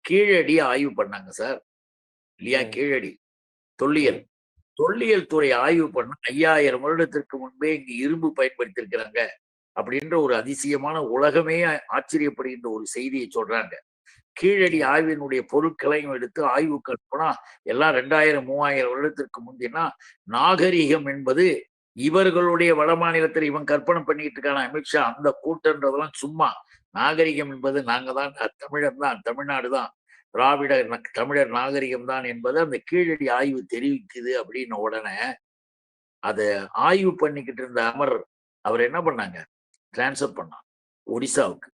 கீழடி ஆய்வு பண்ணாங்க சார். இல்லையா? கீழடி தொல்லியல் தொல்லியல் துறை ஆய்வு பண்ண 5000 வருடத்திற்கு முன்பே இங்கு இரும்பு பயன்படுத்தியிருக்கிறாங்க அப்படின்ற ஒரு அதிசயமான உலகமே ஆச்சரியப்படுகின்ற ஒரு செய்தியை சொல்றாங்க. கீழடி ஆய்வினுடைய பொருட்களையும் எடுத்து ஆய்வுக்கு அனுப்புனா எல்லாம் 2000 3000 வருடத்திற்கு முந்தினா நாகரிகம் என்பது இவர்களுடைய வட மாநிலத்தில் இவன் கற்பனை பண்ணிட்டு இருக்கான அமித்ஷா அந்த கூட்டன்றதெல்லாம் சும்மா. நாகரிகம் என்பது நாங்க தான், தமிழர் தான், தமிழ்நாடு தான், திராவிட தமிழர் நாகரிகம் தான் என்பது அந்த கீழடி ஆய்வு தெரிவிக்குது அப்படின்னு உடனே அதை ஆய்வு பண்ணிக்கிட்டு இருந்த அவர் என்ன பண்ணாங்க, டிரான்ஸ்ஃபர் பண்ணாங்க ஒடிசாவுக்கு.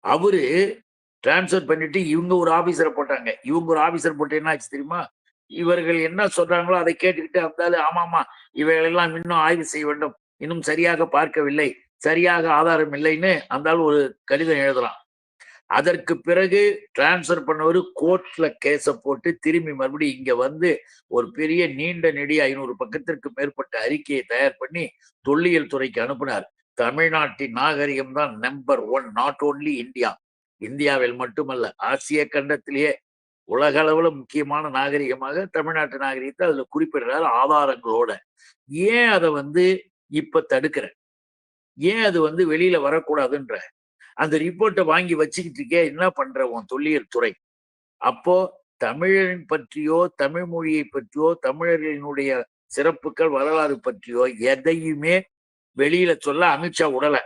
அவரு டிரான்ஸ்ஃபர் பண்ணிட்டு இவங்க ஒரு ஆபீசரை போட்டாங்க. இவங்க ஒரு ஆபீசர் போட்டு என்ன ஆச்சு தெரியுமா? இவர்கள் என்ன சொல்றாங்களோ அதை கேட்டுக்கிட்டு இருந்தாலும் ஆமாமா இவைகளெல்லாம் இன்னும் ஆய்வு செய்ய வேண்டும், இன்னும் சரியாக பார்க்கவில்லை, சரியாக ஆதாரம் இல்லைன்னு அந்த ஒரு கடிதம் எழுதலாம். அதற்கு பிறகு டிரான்ஸ்ஃபர் பண்ணவர் கோர்ட்ல கேஸ போட்டு திரும்பி மறுபடியும் இங்க வந்து ஒரு பெரிய நீண்ட நெடிய 500 பக்கத்திற்கு மேற்பட்ட அறிக்கையை தயார் பண்ணி தொல்லியல் துறைக்கு அனுப்பினார். தமிழ்நாட்டின் நாகரிகம் தான் நம்பர் 1, நாட் ஓன்லி இந்தியா, இந்தியாவில் மட்டுமல்ல ஆசிய கண்டத்திலேயே உலக அளவுல முக்கியமான நாகரிகமாக தமிழ்நாட்டு நாகரிகத்தை அதுல குறிப்பிடுறாரு ஆதாரங்களோட. ஏன் அதை இப்ப தடுக்கிற, ஏன் அது வெளியில வரக்கூடாதுன்ற அந்த ரிப்போர்ட்டை வாங்கி வச்சுக்கிட்டு இருக்கே, என்ன பண்ற உன் தொல்லியல் துறை? அப்போ தமிழரின் பற்றியோ தமிழ் மொழியை பற்றியோ தமிழர்களினுடைய சிறப்புகள் வரலாறு பற்றியோ எதையுமே வெளியில சொல்ல அமித்ஷா உடல.